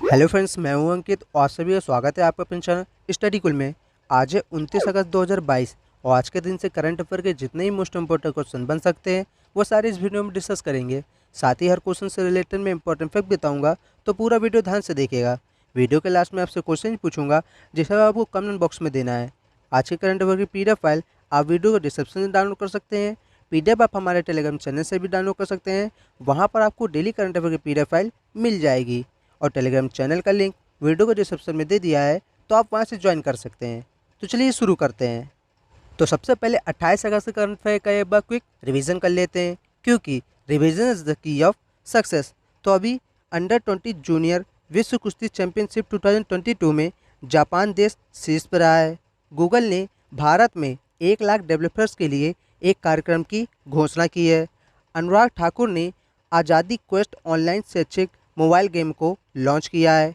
Hello friends, मैं हूं अंकित और सभी का स्वागत है आपका अपने चैनल स्टडी कुल में। आज है 29 अगस्त 2022 और आज के दिन से करंट अफेयर के जितने ही मोस्ट इंपॉर्टेंट क्वेश्चन बन सकते हैं वो सारे इस वीडियो में डिस्कस करेंगे। साथ ही हर क्वेश्चन से रिलेटेड मैं इंपॉर्टेंट फैक्ट बताऊंगा, तो पूरा वीडियो ध्यान से देखिएगा। वीडियो के लास्ट में आपसे क्वेश्चन पूछूंगा जिसे आपको कमेंट बॉक्स में देना है। आज के करंट अफेयर की पीडीएफ फाइल आप वीडियो को डिस्क्रिप्शन में डाउनलोड कर सकते हैं। पीडीएफ आप हमारे टेलीग्राम चैनल से भी डाउनलोड कर सकते हैं। वहाँ पर आपको डेली करंट अफेयर की पीडीएफ फाइल मिल जाएगी और टेलीग्राम चैनल का लिंक वीडियो को डिस्क्रिप्शन में दे दिया है, तो आप वहां से ज्वाइन कर सकते हैं। तो चलिए शुरू करते हैं। तो सबसे पहले 28 अगस्त करंट अफेयर का एक बार क्विक रिवीजन कर लेते हैं, क्योंकि revision is the key of success. तो अभी अंडर 20 जूनियर विश्व कुश्ती चैंपियनशिप 2022 में जापान देश शीर्ष पर रहा है। गूगल ने भारत में 1 लाख डेवलपर्स के लिए एक कार्यक्रम की घोषणा की है। अनुराग ठाकुर ने आज़ादी क्वेस्ट ऑनलाइन शैक्षिक मोबाइल गेम को लॉन्च किया है।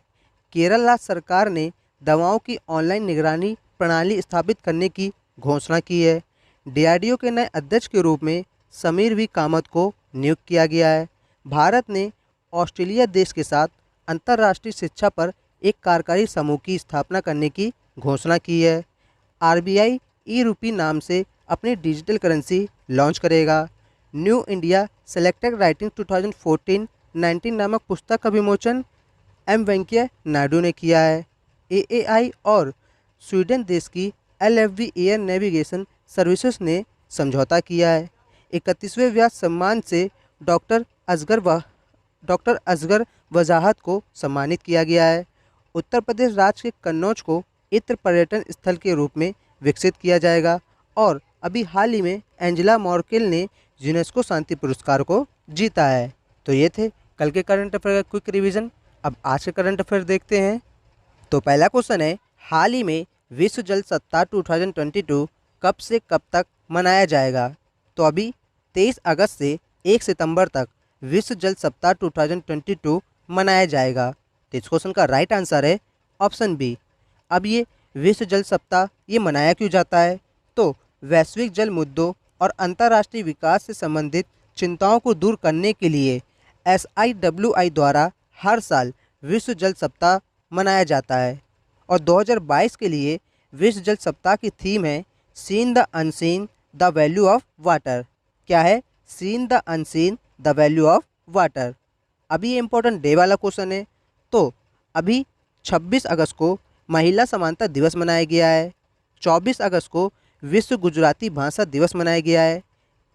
केरला सरकार ने दवाओं की ऑनलाइन निगरानी प्रणाली स्थापित करने की घोषणा की है। डीआरडीओ के नए अध्यक्ष के रूप में समीर वी कामत को नियुक्त किया गया है। भारत ने ऑस्ट्रेलिया देश के साथ अंतर्राष्ट्रीय शिक्षा पर एक कार्यकारी समूह की स्थापना करने की घोषणा की है। आरबीआई ई रूपी नाम से अपनी डिजिटल करेंसी लॉन्च करेगा। न्यू इंडिया सेलेक्टेड राइटिंग 2014-19 नामक पुस्तक का विमोचन एम वेंकैया नायडू ने किया है। एएआई और स्वीडन देश की एलएफवी एयर नेविगेशन सर्विसेज ने समझौता किया है। 31वें व्यास सम्मान से डॉक्टर असगर वजाहत को सम्मानित किया गया है। उत्तर प्रदेश राज्य के कन्नौज को इत्र पर्यटन स्थल के रूप में विकसित किया जाएगा। और अभी हाल ही में एंजेला मर्केल ने यूनेस्को शांति पुरस्कार को जीता है। तो ये थे कल के करंट अफेयर का क्विक रिवीजन। अब आज के करंट अफेयर देखते हैं। तो पहला क्वेश्चन है, हाल ही में विश्व जल सप्ताह 2022 कब से कब तक मनाया जाएगा? तो अभी 23 अगस्त से 1 सितंबर तक विश्व जल सप्ताह 2022 मनाया जाएगा। तो इस क्वेश्चन का राइट आंसर है ऑप्शन बी। अब ये विश्व जल सप्ताह ये मनाया क्यों जाता है? तो वैश्विक जल मुद्दों और अंतर्राष्ट्रीय विकास से संबंधित चिंताओं को दूर करने के लिए SIWI द्वारा हर साल विश्व जल सप्ताह मनाया जाता है। और 2022 के लिए विश्व जल सप्ताह की थीम है seen the unseen the value of water. क्या है? Seen the unseen the value of water. अभी ये इंपॉर्टेंट डे वाला क्वेश्चन है। तो अभी 26 अगस्त को महिला समानता दिवस मनाया गया है। 24 अगस्त को विश्व गुजराती भाषा दिवस मनाया गया है।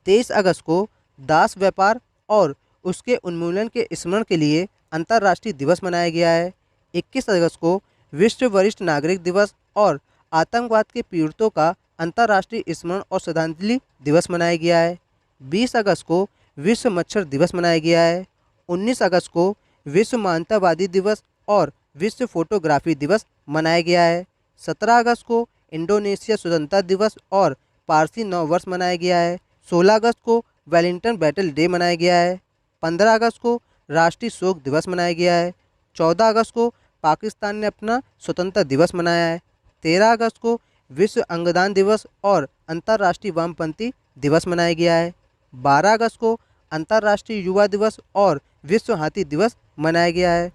23 अगस्त को दास व्यापार और उसके उन्मूलन के स्मरण के लिए अंतर्राष्ट्रीय दिवस मनाया गया है। 21 अगस्त को विश्व वरिष्ठ नागरिक दिवस और आतंकवाद के पीड़ितों का अंतर्राष्ट्रीय स्मरण और श्रद्धांजलि दिवस मनाया गया है। 20 अगस्त को विश्व मच्छर दिवस मनाया गया है। 19 अगस्त को विश्व मानवतावादी दिवस और विश्व फोटोग्राफी दिवस मनाया गया है। 17 अगस्त को इंडोनेशिया स्वतंत्रता दिवस और पारसी नव वर्ष मनाया गया है। 16 अगस्त को वेलिंगटन बैटल डे मनाया गया है। 15 अगस्त को राष्ट्रीय शोक दिवस मनाया गया है। 14 अगस्त को पाकिस्तान ने अपना स्वतंत्रता दिवस मनाया है। 13 अगस्त को विश्व अंगदान दिवस और अंतर्राष्ट्रीय वामपंथी दिवस मनाया गया है। 12 अगस्त को अंतर्राष्ट्रीय युवा दिवस और विश्व हाथी दिवस मनाया गया है।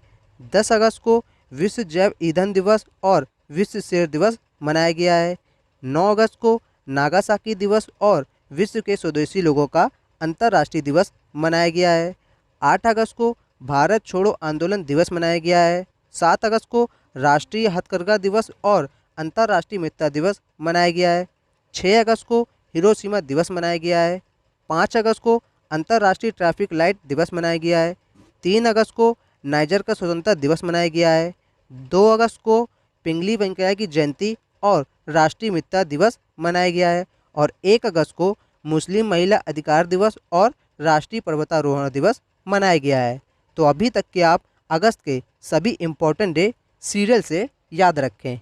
10 अगस्त को विश्व जैव ईंधन दिवस और विश्व शेर दिवस मनाया गया है। 9 अगस्त को नागासाकी दिवस और विश्व के स्वदेशी लोगों का अंतर्राष्ट्रीय दिवस मनाया गया है। 8 अगस्त को भारत छोड़ो आंदोलन दिवस मनाया गया है। 7 अगस्त को राष्ट्रीय हथकरघा दिवस और अंतर्राष्ट्रीय मित्रता दिवस मनाया गया है। 6 अगस्त को हिरोशिमा दिवस मनाया गया है। 5 अगस्त को अंतर्राष्ट्रीय ट्रैफिक लाइट दिवस मनाया गया है। 3 अगस्त को नाइजर का स्वतंत्रता दिवस मनाया गया है। 2 अगस्त को पिंगली वेंकैया की जयंती और राष्ट्रीय मित्रता दिवस मनाया गया है। और 1 अगस्त को मुस्लिम महिला अधिकार दिवस और राष्ट्रीय पर्वतारोहण दिवस मनाया गया है। तो अभी तक के आप अगस्त के सभी इम्पोर्टेंट डे सीरियल से याद रखें।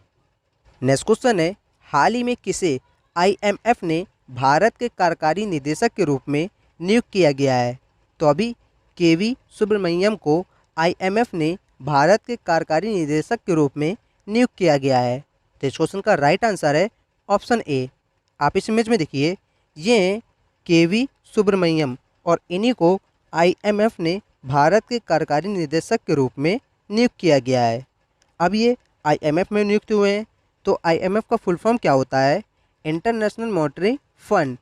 नेक्स्ट क्वेश्चन है, हाल ही में किसे IMF ने भारत के कार्यकारी निदेशक के रूप में नियुक्त किया गया है? तो अभी KV सुब्रमण्यम को IMF ने भारत के कार्यकारी निदेशक के रूप में नियुक्त किया गया है। तो इस क्वेश्चन का राइट आंसर है ऑप्शन ए। आप इस इमेज में देखिए, ये KV सुब्रमण्यम और इन्हीं को IMF ने भारत के कार्यकारी निदेशक के रूप में नियुक्त किया गया है। अब ये आईएमएफ में नियुक्त हुए हैं। तो आईएमएफ का फुल फॉर्म क्या होता है? इंटरनेशनल मॉनेटरी फंड,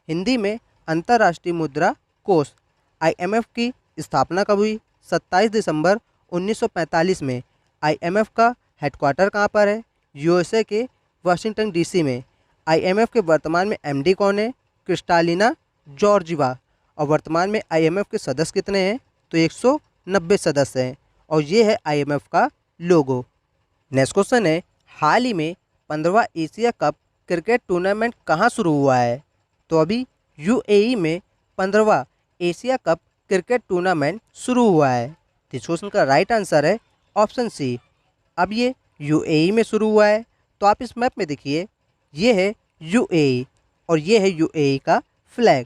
हिंदी में अंतर्राष्ट्रीय मुद्रा कोष। आईएमएफ की स्थापना कब हुई? 27 दिसंबर 1945 में। आईएमएफ का हेडक्वार्टर कहाँ पर है? यूएसए के वाशिंगटन डीसी में। आईएमएफ के वर्तमान में एमडी कौन है? Kristalina Georgieva. और वर्तमान में आईएमएफ के सदस्य कितने हैं? तो 190 सदस्य हैं। और ये है आईएमएफ का लोगो। नेक्स्ट क्वेश्चन है, हाल ही में 15वां एशिया कप क्रिकेट टूर्नामेंट कहाँ शुरू हुआ है? तो अभी यूएई में 15वां एशिया कप क्रिकेट टूर्नामेंट शुरू हुआ है। तो इस क्वेश्चन का राइट आंसर है ऑप्शन सी। अब ये यूएई में शुरू हुआ है, तो आप इस मैप में देखिए, ये है यूएई और ये है यूएई का फ्लैग।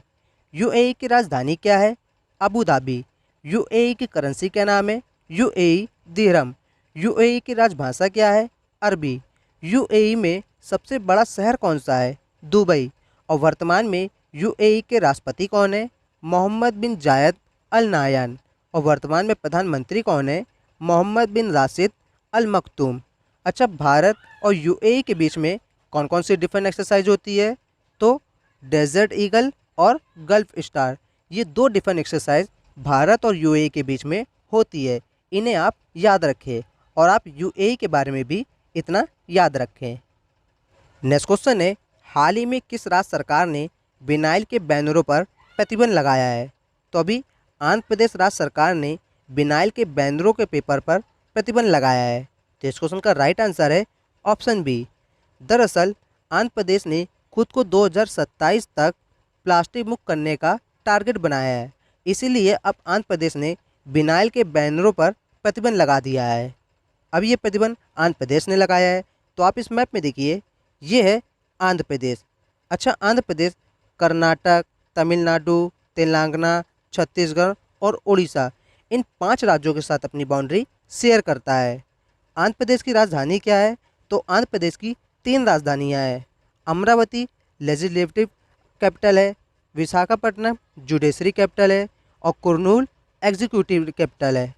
यूएई की राजधानी क्या है? Abu Dhabi. यूएई की करेंसी क्या नाम है? यूएई दिरहम। यूएई की राजभाषा क्या है? अरबी। यूएई में सबसे बड़ा शहर कौन सा है? दुबई। और वर्तमान में यूएई के राष्ट्रपति कौन है? मोहम्मद बिन जायद अल नाहयान। और वर्तमान में प्रधानमंत्री कौन है? मोहम्मद बिन राशिद अल मखदूम। अच्छा, भारत और यूएई के बीच में कौन कौन सी डिफेंस एक्सरसाइज होती है? तो डेजर्ट ईगल और गल्फ स्टार, ये दो डिफेंस एक्सरसाइज भारत और यूएई के बीच में होती है। इन्हें आप याद रखें और आप यूएई के बारे में भी इतना याद रखें। नेक्स्ट क्वेश्चन है, हाल ही में किस राज्य सरकार ने विनाइल के बैनरों पर प्रतिबंध लगाया है? तो अभी आंध्र प्रदेश राज्य सरकार ने विनाइल के बैनरों के पेपर पर प्रतिबंध लगाया है। तो इस क्वेश्चन का राइट आंसर है ऑप्शन बी। दरअसल आंध्र प्रदेश ने खुद को 2027 तक प्लास्टिक मुक्त करने का टारगेट बनाया है, इसीलिए अब आंध्र प्रदेश ने विनाइल के बैनरों पर प्रतिबंध लगा दिया है। अब ये प्रतिबंध आंध्र प्रदेश ने लगाया है, तो आप इस मैप में देखिए, ये है आंध्र प्रदेश। अच्छा, आंध्र प्रदेश कर्नाटक, तमिलनाडु, तेलंगाना, छत्तीसगढ़ और उड़ीसा, इन 5 राज्यों के साथ अपनी बाउंड्री शेयर करता है। आंध्र प्रदेश की राजधानी क्या है? तो आंध्र प्रदेश की 3 राजधानियाँ हैं। अमरावती लेजिस्लेटिव कैपिटल है, विशाखापट्टनम जुडिशरी कैपिटल है और कुर्नूल एग्जीक्यूटिव कैपिटल है।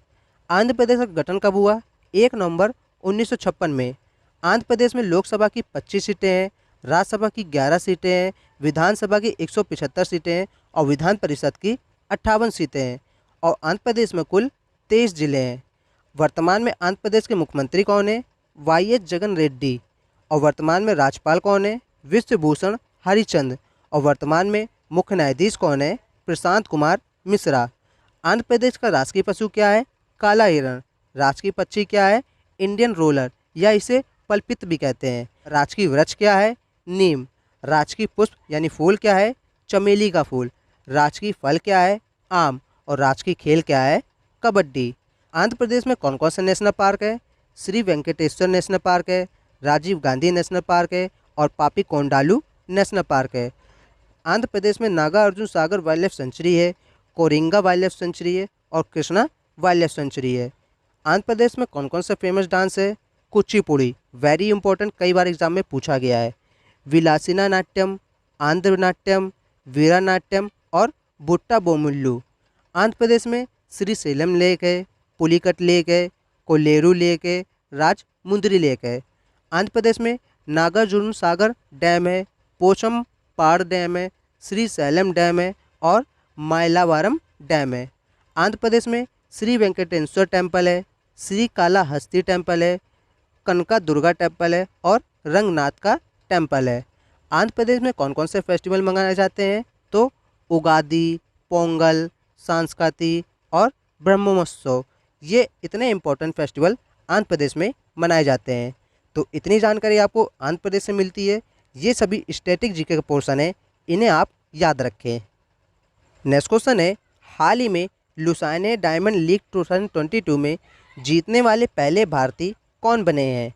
आंध्र प्रदेश का गठन कब हुआ? 1 नवंबर 1956 में। आंध्र प्रदेश में लोकसभा की 25 सीटें हैं, राज्यसभा की 11 सीटें हैं, विधानसभा की 175 सीटें हैं और विधान परिषद की 58 सीटें हैं। और आंध्र प्रदेश में कुल 23 जिले हैं। वर्तमान में आंध्र प्रदेश के मुख्यमंत्री कौन है? Y S Jagan Reddy. और वर्तमान में राज्यपाल कौन है? विश्वभूषण हरिचंद। और वर्तमान में मुख्य न्यायाधीश कौन है? प्रशांत कुमार मिश्रा। आंध्र प्रदेश का राष्ट्रीय पशु क्या है? काला हिरण। राजकीय पक्षी क्या है? इंडियन रोलर या इसे पल्पित भी कहते हैं। राजकीय वृक्ष क्या है? नीम। राजकीय पुष्प यानी फूल क्या है? चमेली का फूल। राजकीय फल क्या है? आम। और राजकीय खेल क्या है? कबड्डी। आंध्र प्रदेश में कौन कौन से नेशनल पार्क है? श्री वेंकटेश्वर नेशनल पार्क है, राजीव गांधी नेशनल पार्क है और पापी कोंडालू नेशनल पार्क है। आंध्र प्रदेश में नागा अर्जुन सागर वाइल्ड लाइफ सेंचुरी है, कोरिंगा वाइल्ड लाइफ सेंचुरी है और कृष्णा वाइल्ड लाइफ सेंचुरी है। आंध्र प्रदेश में कौन कौन सा फेमस डांस है? कुचिपुड़ी, वेरी इंपॉर्टेंट, कई बार एग्जाम में पूछा गया है। विलासिना नाट्यम, आंध्र नाट्यम, वीरा नाट्यम और बुट्टा बोमुल्लू। आंध्र प्रदेश में श्रीशैलम लेक है, पुलिकट लेक है, कोल्लेरू लेक है, राजमुंद्री लेक है। आंध्र प्रदेश में नागार्जुन सागर डैम है, पोचम पाड़ डैम है, श्रीशैलम डैम है और मायलावारम डैम है। आंध्र प्रदेश में श्री वेंकटेश्वर टेम्पल है, श्री कालाहस्ती टेम्पल है, कनका दुर्गा टेम्पल है और रंगनाथ का टेम्पल है। आंध्र प्रदेश में कौन कौन से फेस्टिवल मनाए जाते हैं? तो उगादी, पोंगल, संस्कृति और ब्रह्मोत्सव, ये इतने इम्पोर्टेंट फेस्टिवल आंध्र प्रदेश में मनाए जाते हैं। तो इतनी जानकारी आपको आंध्र प्रदेश से मिलती है। ये सभी स्टैटिक जीके का पोर्शन है, इन्हें आप याद रखें। नेक्स्ट क्वेश्चन है, हाल ही में लुसाने डायमंड लीग 2022 में जीतने वाले पहले भारतीय कौन बने हैं?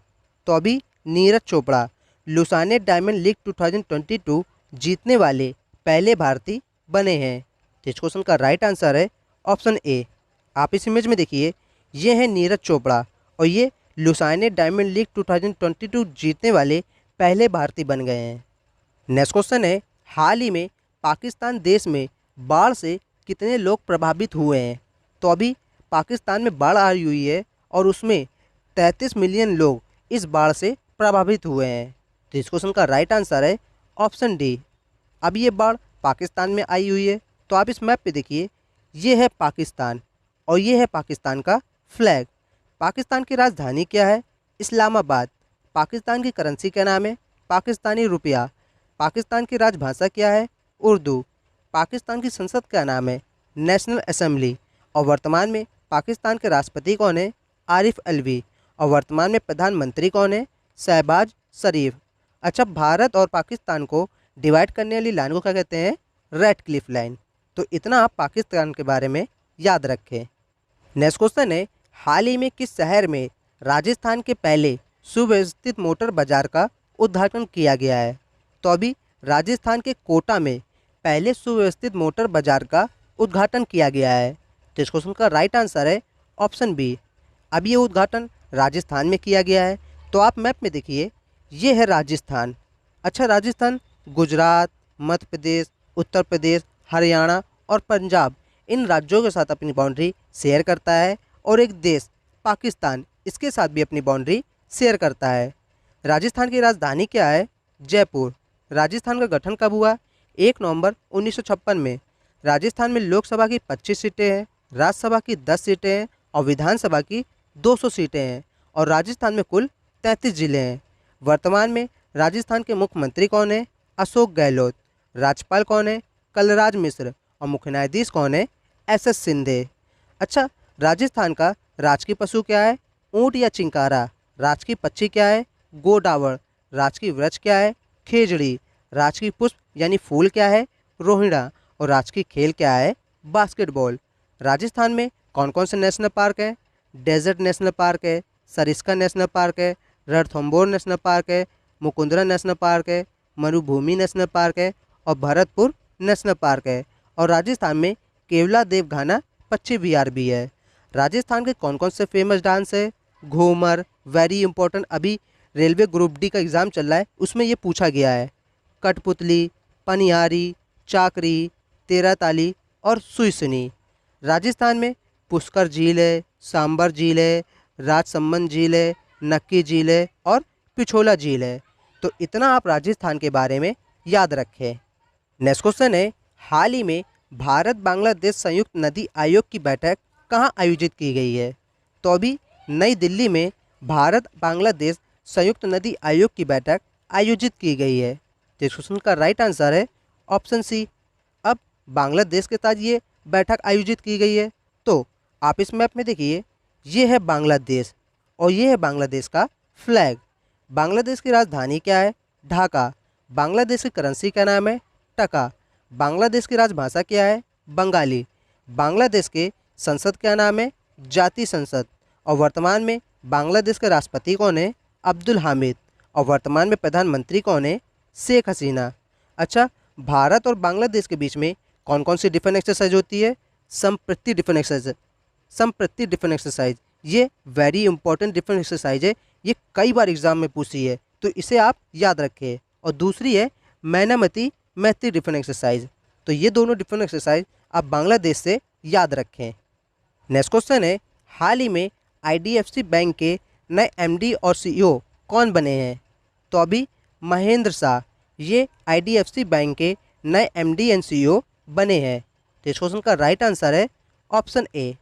तो अभी Neeraj Chopra Lausanne diamond league 2022 जीतने वाले पहले भारतीय बने हैं। तो इस क्वेश्चन का राइट आंसर है ऑप्शन ए। आप इस इमेज में देखिए, ये है नीरज चोपड़ा और ये लुसाने डायमंड लीग 2022 जीतने वाले पहले भारतीय बन गए हैं। नेक्स्ट क्वेश्चन है, हाल ही में पाकिस्तान देश में बाढ़ से कितने लोग प्रभावित हुए हैं? तो अभी पाकिस्तान में बाढ़ आई हुई है और उसमें 33 मिलियन लोग इस बाढ़ से प्रभावित हुए हैं। तो इस क्वेश्चन का राइट आंसर है ऑप्शन डी। अब ये बाढ़ पाकिस्तान में आई हुई है, तो आप इस मैप पे देखिए, ये है पाकिस्तान और ये है पाकिस्तान का फ्लैग। पाकिस्तान की राजधानी क्या है? इस्लामाबाद। पाकिस्तान की करेंसी क्या नाम है? पाकिस्तानी रुपया। पाकिस्तान की राजभाषा क्या है? उर्दू। पाकिस्तान की संसद का नाम है नेशनल असेंबली। और वर्तमान में पाकिस्तान के राष्ट्रपति कौन है? आरिफ अलवी। और वर्तमान में प्रधानमंत्री कौन है? शहबाज शरीफ। अच्छा, भारत और पाकिस्तान को डिवाइड करने वाली लाइन को क्या कहते हैं? Red Cliff line. तो इतना आप पाकिस्तान के बारे में याद रखें। नेक्स्ट क्वेश्चन है, हाल ही में किस शहर में राजस्थान के पहले सुव्यवस्थित मोटर बाजार का उद्घाटन किया गया है? तो अभी राजस्थान के कोटा में पहले सुव्यवस्थित मोटर बाजार का उद्घाटन किया गया है। तो इस क्वेश्चन का राइट आंसर है ऑप्शन बी। अब ये उद्घाटन राजस्थान में किया गया है, तो आप मैप में देखिए, ये है राजस्थान। अच्छा, राजस्थान गुजरात, मध्य प्रदेश, उत्तर प्रदेश, हरियाणा और पंजाब इन राज्यों के साथ अपनी बाउंड्री शेयर करता है और एक देश पाकिस्तान इसके साथ भी अपनी बाउंड्री शेयर करता है। राजस्थान की राजधानी क्या है? जयपुर। राजस्थान का गठन कब हुआ? 1 नवंबर 1956 में। राजस्थान में लोकसभा की 25 सीटें हैं, राज्यसभा की 10 सीटें हैं और विधानसभा की 200 सीटें हैं। और राजस्थान में कुल 33 जिले हैं। वर्तमान में राजस्थान के मुख्यमंत्री कौन है? अशोक गहलोत। राज्यपाल कौन है? कलराज मिश्र। और मुख्य न्यायाधीश कौन है? S S Shinde. अच्छा, राजस्थान का राजकीय पशु क्या है? ऊँट या चिंकारा। राजकीय पक्षी क्या है? गोडावड़। राजकीय वृक्ष क्या है? खेजड़ी। राजकीय पुष्प यानी फूल क्या है? रोहिड़ा। और राजकीय खेल क्या है? बास्केटबॉल। राजस्थान में कौन कौन से नेशनल पार्क हैं? डेजर्ट नेशनल पार्क है, सरिस्का नेशनल पार्क है, रणथंभौर नेशनल पार्क है, मुकुंदरा नेशनल पार्क है, मरुभूमि नेशनल पार्क है और भरतपुर नेशनल पार्क है। और राजस्थान में केवला देवघाना पक्षी विहार भी है। राजस्थान के कौन कौन से फेमस डांस है? घूमर, वेरी इंपॉर्टेंट, अभी रेलवे ग्रुप डी का एग्ज़ाम चल रहा है, उसमें ये पूछा गया है। कठपुतली, पनिहारी, चाकरी, तेरह ताली और सुईसनी। राजस्थान में पुष्कर झील है, सांबर झील है, राजसमंद झील है, नक्की झील है और पिछोला झील है। तो इतना आप राजस्थान के बारे में याद रखें। नेक्स्ट क्वेश्चन है, हाल ही में भारत बांग्लादेश संयुक्त नदी आयोग की बैठक कहाँ आयोजित की गई है? तो अभी नई दिल्ली में भारत बांग्लादेश संयुक्त नदी आयोग की बैठक आयोजित की गई है। तो इस क्वेश्चन का राइट आंसर है ऑप्शन सी। अब बांग्लादेश के साथ ये बैठक आयोजित की गई है, तो आप इस मैप में देखिए, ये है बांग्लादेश और ये है बांग्लादेश का फ्लैग। बांग्लादेश की राजधानी क्या है? ढाका। बांग्लादेश की करेंसी का नाम है टका। बांग्लादेश की राजभाषा क्या है? बंगाली। बांग्लादेश के संसद का नाम है जातीय संसद। और वर्तमान में बांग्लादेश के राष्ट्रपति कौन है? अब्दुल हामिद। और वर्तमान में प्रधानमंत्री कौन है? शेख हसीना। अच्छा, भारत और बांग्लादेश के बीच में कौन कौन सी डिफेंस एक्सरसाइज होती है? संप्रति डिफेंस एक्सरसाइज। संप्रति डिफेंस एक्सरसाइज ये वेरी इंपॉर्टेंट डिफेंस एक्सरसाइज है, ये कई बार एग्जाम में पूछी है, तो इसे आप याद रखें। और दूसरी है मैनामती मैत्री डिफेंस एक्सरसाइज। तो ये दोनों डिफेंस एक्सरसाइज आप बांग्लादेश से याद रखें। नेक्स्ट क्वेश्चन है, हाल ही में आईडीएफसी बैंक के नए एमडी और सीईओ कौन बने हैं? तो अभी महेंद्र शाह ये आईडीएफसी बैंक के नए एमडी एंड सीईओ बने हैं। तो इस क्वेश्चन का राइट आंसर है ऑप्शन ए।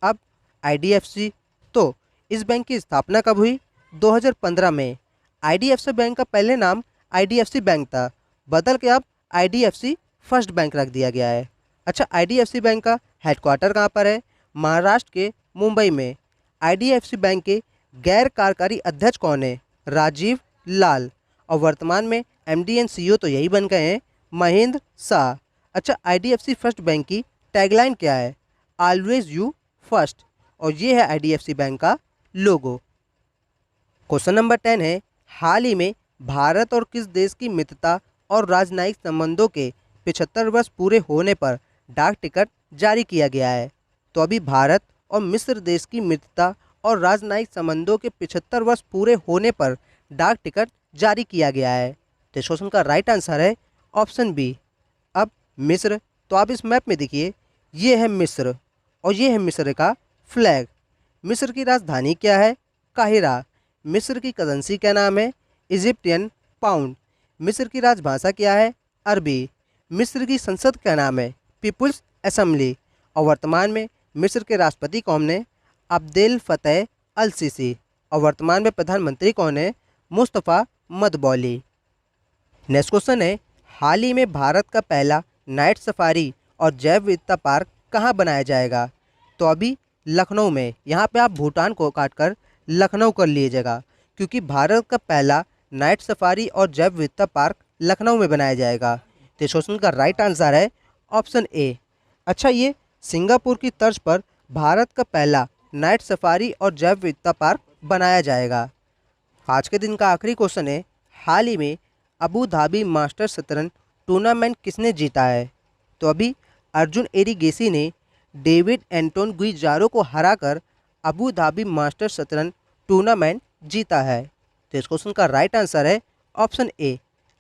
अब आईडीएफसी, तो इस बैंक की स्थापना कब हुई? 2015 में। आईडीएफसी बैंक का पहले नाम आईडीएफसी बैंक था, बदल के अब आईडीएफसी फर्स्ट बैंक रख दिया गया है। अच्छा, आईडीएफसी बैंक का हेडक्वार्टर कहाँ पर है? महाराष्ट्र के मुंबई में। आईडीएफसी बैंक के गैर कार्यकारी अध्यक्ष कौन है? राजीव लाल। और वर्तमान में एमडी एंड सीईओ तो यही बन गए हैं, महेंद्र शाह। अच्छा, आईडीएफसी फर्स्ट बैंक की टैगलाइन क्या है? Always you first. और ये है आईडीएफसी बैंक का लोगो। क्वेश्चन नंबर 10 है, हाल ही में भारत और किस देश की मित्रता और राजनयिक संबंधों के 75 वर्ष पूरे होने पर डाक टिकट जारी किया गया है? तो अभी भारत और मिस्र देश की मित्रता और राजनयिक संबंधों के 75 वर्ष पूरे होने पर डाक टिकट जारी किया गया है। तो इस क्वेश्चन का राइट आंसर है ऑप्शन बी। अब मिस्र, तो आप इस मैप में देखिए, ये है मिस्र और ये है मिस्र का फ्लैग। मिस्र की राजधानी क्या है? काहिरा। मिस्र की करेंसी क्या नाम है? Egyptian pound. मिस्र की राजभाषा क्या है? अरबी। मिस्र की संसद का नाम है? People's Assembly. और वर्तमान में मिस्र के राष्ट्रपति कौन है? Abdel Fattah al Sisi. और वर्तमान में प्रधानमंत्री कौन है? मुस्तफ़ा मदबौली। नेक्स्ट क्वेश्चन है, हाल ही में भारत का पहला नाइट सफारी और जैव विविधता पार्क कहाँ बनाया जाएगा? तो अभी लखनऊ में। यहाँ पे आप भूटान को काटकर लखनऊ कर लीजिएगा, क्योंकि भारत का पहला नाइट सफारी और जैव विविधता पार्क लखनऊ में बनाया जाएगा। तो इस क्वेश्चन का राइट आंसर है ऑप्शन ए। अच्छा, ये सिंगापुर की तर्ज पर भारत का पहला नाइट सफारी और जैव विविधता पार्क बनाया जाएगा। आज के दिन का आखिरी क्वेश्चन है, हाल ही में अबू धाबी मास्टर्स शतरंज टूर्नामेंट किसने जीता है? तो अभी अर्जुन एरिगेसी ने डेविड एंटोन गुइजारो को हराकर अबू धाबी मास्टर्स शतरंज टूर्नामेंट जीता है। तो इस क्वेश्चन का राइट आंसर है ऑप्शन ए।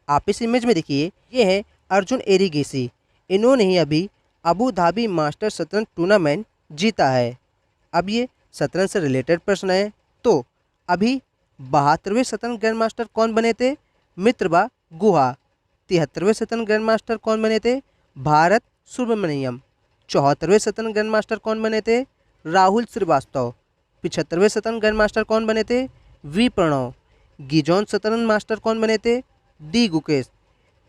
आप इस इमेज में देखिए, ये है अर्जुन एरिगेसी। इन्होंने ही अभी अबू धाबी मास्टर्स शतरंज टूर्नामेंट जीता है। अब ये शतरंज से रिलेटेड प्रश्न है। तो अभी 72वें शतरंज ग्रैंड मास्टर कौन बने थे? मित्रबा गुहा। 73वें शतरंज ग्रैंड मास्टर कौन बने थे? भारत सुब्रमण्यम। 74वें शतरंज ग्रैंड मास्टर कौन बने थे? राहुल श्रीवास्तव। 75वें शतरंज ग्रैंड मास्टर कौन बने थे? वी प्रणव। गिजोन शतरंज मास्टर कौन बने थे? डी गुकेश।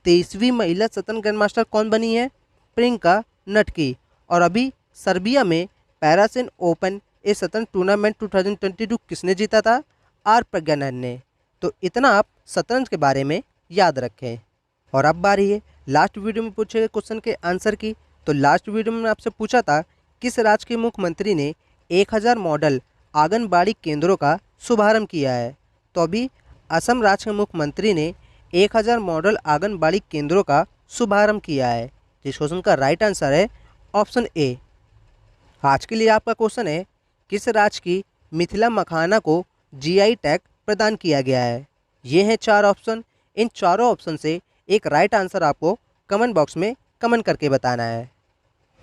23वीं महिला शतरंज ग्रैंड मास्टर कौन बनी है? प्रियंका नटकी। और अभी सर्बिया में पैरासिन ओपन ए शतरंज टूर्नामेंट 2022 किसने जीता था? आर प्रज्ञानंद ने। तो इतना आप शतरंज के बारे में याद रखें। और अब बारी है लास्ट वीडियो में पूछे गए क्वेश्चन के आंसर की। तो लास्ट वीडियो में आपसे पूछा था, किस राज्य के मुख्यमंत्री ने 1000 मॉडल आंगनबाड़ी केंद्रों का शुभारंभ किया है? तो अभी असम राज्य के मुख्यमंत्री ने 1000 मॉडल आंगनबाड़ी केंद्रों का शुभारंभ किया है। इस क्वेश्चन का राइट आंसर है ऑप्शन ए। आज के लिए आपका क्वेश्चन है, किस राज्य की मिथिला मखाना को जीआई टैग प्रदान किया गया है? ये हैं 4 ऑप्शन। इन चारों ऑप्शन से एक राइट आंसर आपको कमेंट बॉक्स में कमेंट करके बताना है।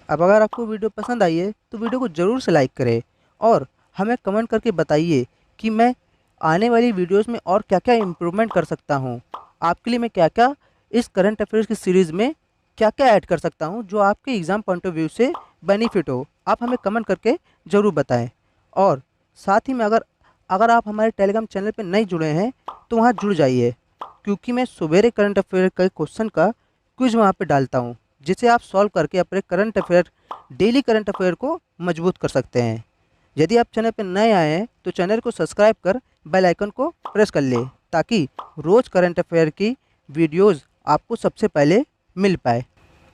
अब अगर आपको वीडियो पसंद आई है तो वीडियो को ज़रूर से लाइक करें और हमें कमेंट करके बताइए कि मैं आने वाली वीडियोस में और क्या क्या इम्प्रूवमेंट कर सकता हूँ। आपके लिए मैं क्या क्या इस करंट अफेयर्स की सीरीज़ में क्या क्या ऐड कर सकता हूँ जो आपके एग्ज़ाम पॉइंट ऑफ व्यू से बेनिफिट हो। आप हमें कमेंट करके ज़रूर बताएं। और साथ ही में अगर आप हमारे टेलीग्राम चैनल पर नहीं जुड़े हैं तो वहाँ जुड़ जाइए, क्योंकि मैं सवेरे करंट अफेयर के क्वेश्चन का क्विज वहाँ पे डालता हूँ, जिसे आप सॉल्व करके अपने current affair daily current affair को मजबूत कर सकते हैं। यदि आप चैनल पर नए आए हैं तो चैनल को सब्सक्राइब कर बेल आइकन को प्रेस कर ले, ताकि रोज़ करंट अफेयर की वीडियोज़ आपको सबसे पहले मिल पाए।